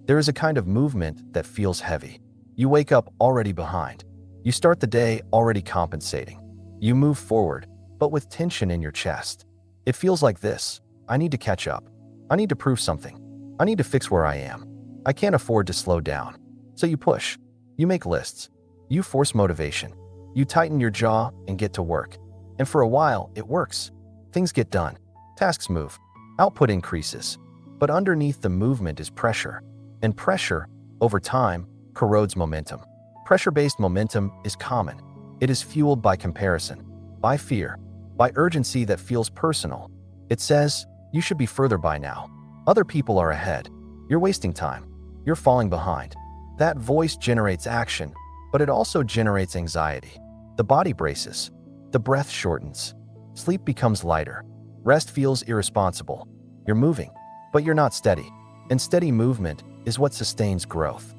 There is a kind of movement that feels heavy. You wake up already behind. You start the day already compensating. You move forward, but with tension in your chest. It feels like this: I need to catch up. I need to prove something. I need to fix where I am. I can't afford to slow down. So you push. You make lists. You force motivation. You tighten your jaw and get to work. And for a while, it works. Things get done. Tasks move. Output increases. But underneath the movement is pressure. And pressure, over time, corrodes momentum. Pressure-based momentum is common. It is fueled by comparison, by fear, by urgency that feels personal. It says, you should be further by now. Other people are ahead. You're wasting time. You're falling behind. That voice generates action, but it also generates anxiety. The body braces. The breath shortens. Sleep becomes lighter. Rest feels irresponsible. You're moving, but you're not steady. And steady movement is what sustains growth.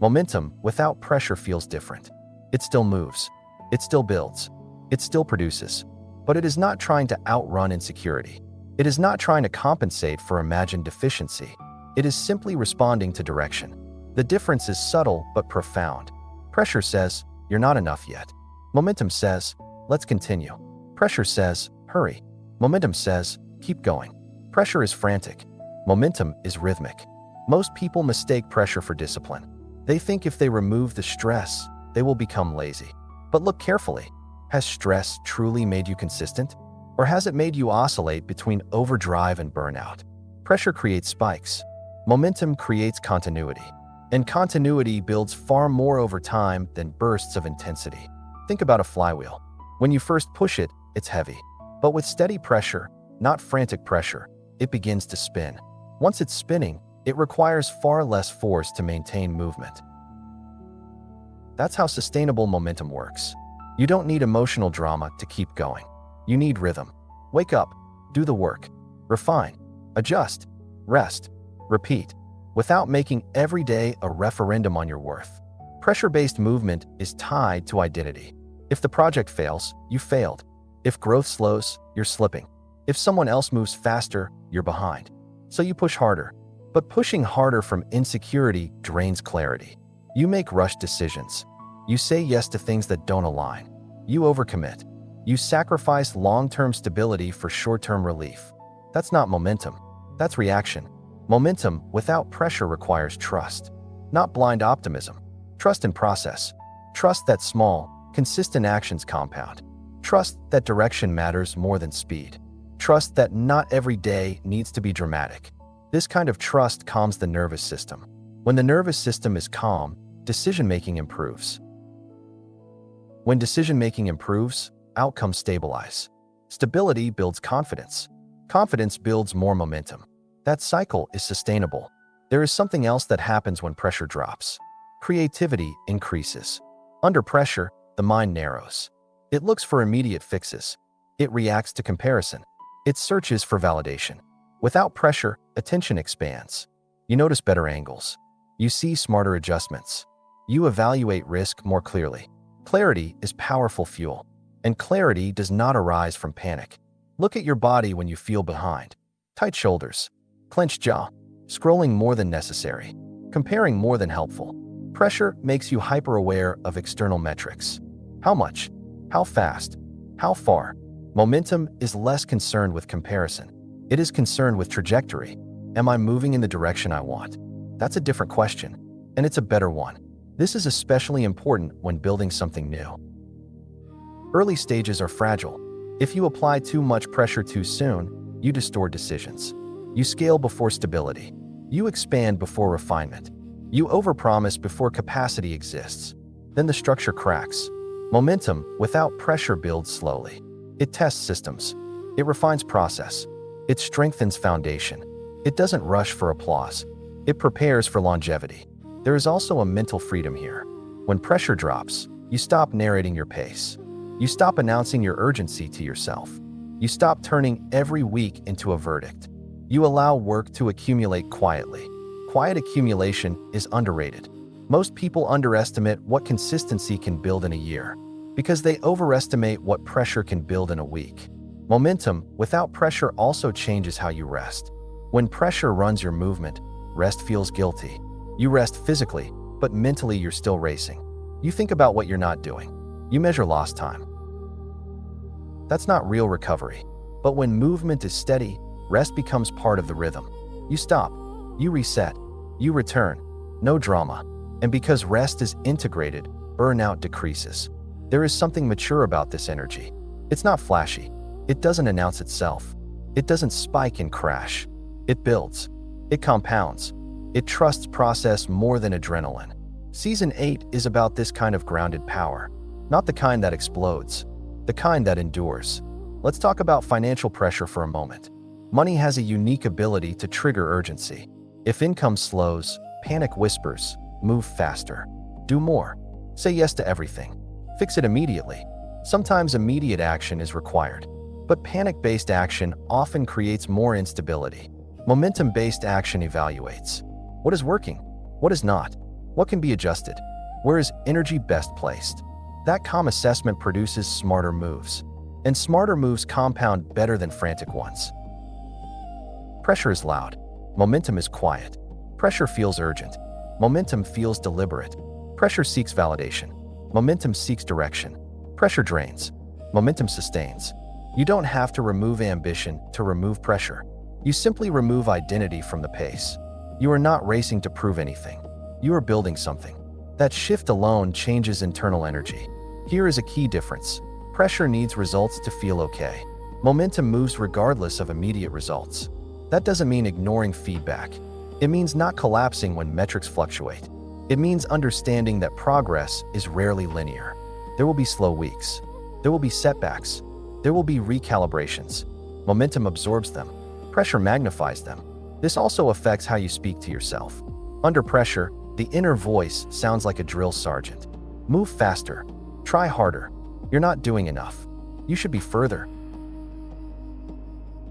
Momentum without pressure feels different. It still moves. It still builds. It still produces. But it is not trying to outrun insecurity. It is not trying to compensate for imagined deficiency. It is simply responding to direction. The difference is subtle but profound. Pressure says, you're not enough yet. Momentum says, let's continue. Pressure says, hurry. Momentum says, keep going. Pressure is frantic. Momentum is rhythmic. Most people mistake pressure for discipline. They think if they remove the stress, they will become lazy. But look carefully. Has stress truly made you consistent? Or has it made you oscillate between overdrive and burnout? Pressure creates spikes. Momentum creates continuity. And continuity builds far more over time than bursts of intensity. Think about a flywheel. When you first push it, it's heavy. But with steady pressure, not frantic pressure, it begins to spin. Once it's spinning, it requires far less force to maintain movement. That's how sustainable momentum works. You don't need emotional drama to keep going. You need rhythm. Wake up, do the work, refine, adjust, rest, repeat, without making every day a referendum on your worth. Pressure-based movement is tied to identity. If the project fails, you failed. If growth slows, you're slipping. If someone else moves faster, you're behind. So you push harder. But pushing harder from insecurity drains clarity. You make rushed decisions. You say yes to things that don't align. You overcommit. You sacrifice long-term stability for short-term relief. That's not momentum. That's reaction. Momentum without pressure requires trust, not blind optimism. Trust in process. Trust that small, consistent actions compound. Trust that direction matters more than speed. Trust that not every day needs to be dramatic. This kind of trust calms the nervous system. When the nervous system is calm, decision-making improves. When decision-making improves, outcomes stabilize. Stability builds confidence. Confidence builds more momentum. That cycle is sustainable. There is something else that happens when pressure drops. Creativity increases. Under pressure, the mind narrows. It looks for immediate fixes. It reacts to comparison. It searches for validation. Without pressure, attention expands. You notice better angles. You see smarter adjustments. You evaluate risk more clearly. Clarity is powerful fuel, and clarity does not arise from panic. Look at your body when you feel behind. Tight shoulders, clenched jaw, scrolling more than necessary, comparing more than helpful. Pressure makes you hyper-aware of external metrics. How much? How fast? How far? Momentum is less concerned with comparison. It is concerned with trajectory. Am I moving in the direction I want? That's a different question, and it's a better one. This is especially important when building something new. Early stages are fragile. If you apply too much pressure too soon, you distort decisions. You scale before stability. You expand before refinement. You overpromise before capacity exists. Then the structure cracks. Momentum without pressure builds slowly. It tests systems. It refines process. It strengthens foundation. It doesn't rush for applause. It prepares for longevity. There is also a mental freedom here. When pressure drops, you stop narrating your pace. You stop announcing your urgency to yourself. You stop turning every week into a verdict. You allow work to accumulate quietly. Quiet accumulation is underrated. Most people underestimate what consistency can build in a year because they overestimate what pressure can build in a week. Momentum without pressure also changes how you rest. When pressure runs your movement, rest feels guilty. You rest physically, but mentally you're still racing. You think about what you're not doing. You measure lost time. That's not real recovery. But when movement is steady, rest becomes part of the rhythm. You stop, you reset, you return. No drama. And because rest is integrated, burnout decreases. There is something mature about this energy. It's not flashy. It doesn't announce itself. It doesn't spike and crash. It builds. It compounds. It trusts process more than adrenaline. Season 8 is about this kind of grounded power. Not the kind that explodes. The kind that endures. Let's talk about financial pressure for a moment. Money has a unique ability to trigger urgency. If income slows, panic whispers, move faster. Do more. Say yes to everything. Fix it immediately. Sometimes immediate action is required. But panic-based action often creates more instability. Momentum-based action evaluates. What is working? What is not? What can be adjusted? Where is energy best placed? That calm assessment produces smarter moves. And smarter moves compound better than frantic ones. Pressure is loud. Momentum is quiet. Pressure feels urgent. Momentum feels deliberate. Pressure seeks validation. Momentum seeks direction. Pressure drains. Momentum sustains. You don't have to remove ambition to remove pressure. You simply remove identity from the pace. You are not racing to prove anything. You are building something. That shift alone changes internal energy. Here is a key difference. Pressure needs results to feel okay. Momentum moves regardless of immediate results. That doesn't mean ignoring feedback. It means not collapsing when metrics fluctuate. It means understanding that progress is rarely linear. There will be slow weeks. There will be setbacks. There will be recalibrations. Momentum absorbs them. Pressure magnifies them. This also affects how you speak to yourself. Under pressure, the inner voice sounds like a drill sergeant. Move faster. Try harder. You're not doing enough. You should be further.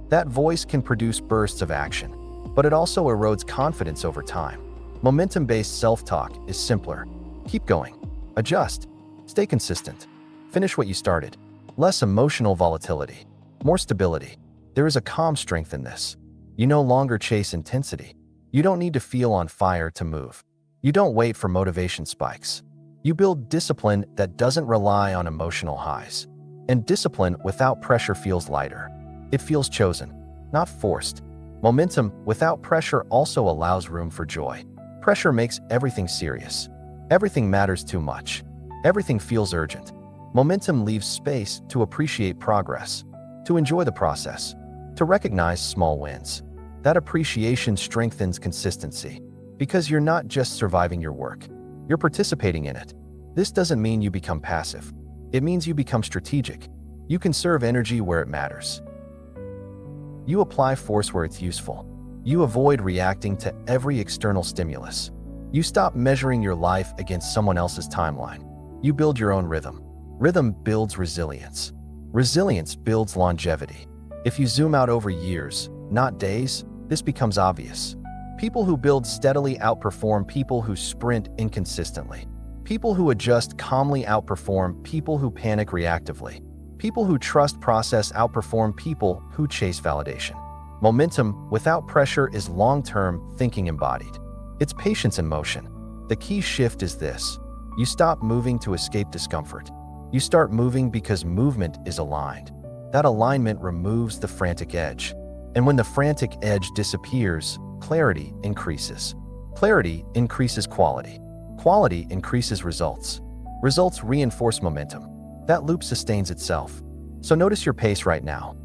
That voice can produce bursts of action, but it also erodes confidence over time. Momentum-based self-talk is simpler. Keep going. Adjust. Stay consistent. Finish what you started. Less emotional volatility. More stability. There is a calm strength in this. You no longer chase intensity. You don't need to feel on fire to move. You don't wait for motivation spikes. You build discipline that doesn't rely on emotional highs. And discipline without pressure feels lighter. It feels chosen, not forced. Momentum without pressure also allows room for joy. Pressure makes everything serious. Everything matters too much. Everything feels urgent. Momentum leaves space to appreciate progress, to enjoy the process, to recognize small wins. That appreciation strengthens consistency, because you're not just surviving your work. You're participating in it. This doesn't mean you become passive. It means you become strategic. You conserve energy where it matters. You apply force where it's useful. You avoid reacting to every external stimulus. You stop measuring your life against someone else's timeline. You build your own rhythm. Rhythm builds resilience. Resilience builds longevity. If you zoom out over years, not days, this becomes obvious. People who build steadily outperform people who sprint inconsistently. People who adjust calmly outperform people who panic reactively. People who trust process outperform people who chase validation. Momentum without pressure is long-term thinking embodied. It's patience in motion. The key shift is this. You stop moving to escape discomfort. You start moving because movement is aligned. That alignment removes the frantic edge. And when the frantic edge disappears, clarity increases. Clarity increases quality. Quality increases results. Results reinforce momentum. That loop sustains itself. So notice your pace right now.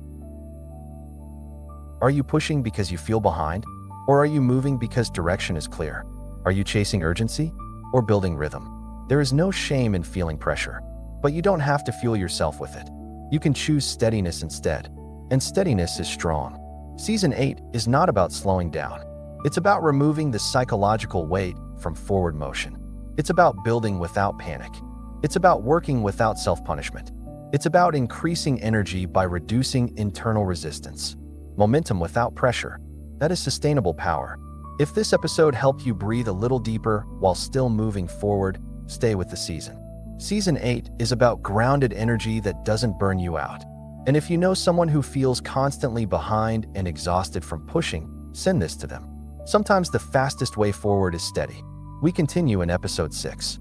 Are you pushing because you feel behind? Or are you moving because direction is clear? Are you chasing urgency or building rhythm? There is no shame in feeling pressure, but you don't have to fuel yourself with it. You can choose steadiness instead, and steadiness is strong. Season 8 is not about slowing down. It's about removing the psychological weight from forward motion. It's about building without panic. It's about working without self-punishment. It's about increasing energy by reducing internal resistance. Momentum without pressure. That is sustainable power. If this episode helped you breathe a little deeper while still moving forward, stay with the season. Season 8 is about grounded energy that doesn't burn you out. And if you know someone who feels constantly behind and exhausted from pushing, send this to them. Sometimes the fastest way forward is steady. We continue in episode 6.